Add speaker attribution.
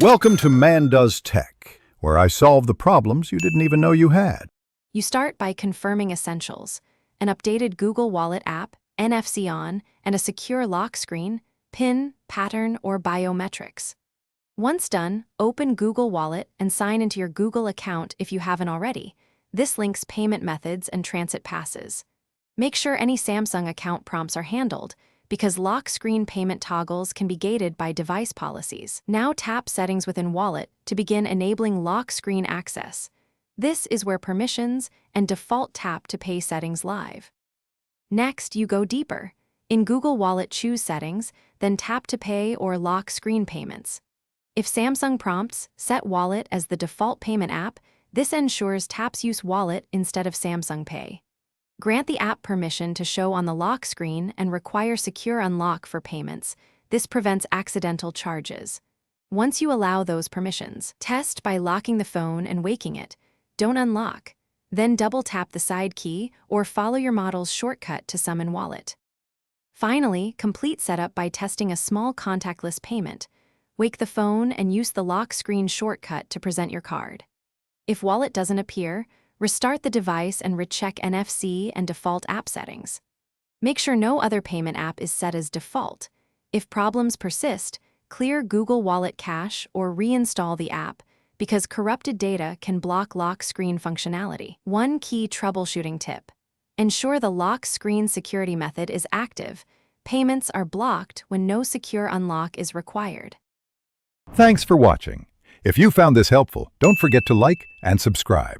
Speaker 1: Welcome to Man Does Tech, where I solve the problems you didn't even know you had.
Speaker 2: You start by confirming essentials: an updated Google Wallet app, NFC on, and a secure lock screen, PIN, pattern, or biometrics. Once done, open Google Wallet and sign into your Google account if you haven't already. This links payment methods and transit passes. Make sure any Samsung account prompts are handled, because lock screen payment toggles can be gated by device policies. Now tap Settings within Wallet to begin enabling lock screen access. This is where permissions and default tap to pay settings live. Next, you go deeper. In Google Wallet, choose Settings, then tap to pay or lock screen payments. If Samsung prompts, set Wallet as the default payment app. This ensures taps use Wallet instead of Samsung Pay. Grant the app permission to show on the lock screen and require secure unlock for payments. This prevents accidental charges. Once you allow those permissions, test by locking the phone and waking it. Don't unlock. Then double-tap the side key or follow your model's shortcut to summon Wallet. Finally, complete setup by testing a small contactless payment. Wake the phone and use the lock screen shortcut to present your card. If Wallet doesn't appear, restart the device and recheck NFC and default app settings. Make sure no other payment app is set as default. If problems persist, clear Google Wallet cache or reinstall the app, because corrupted data can block lock screen functionality. One key troubleshooting tip: ensure the lock screen security method is active. Payments are blocked when no secure unlock is required.
Speaker 1: Thanks for watching. If you found this helpful, don't forget to like and subscribe.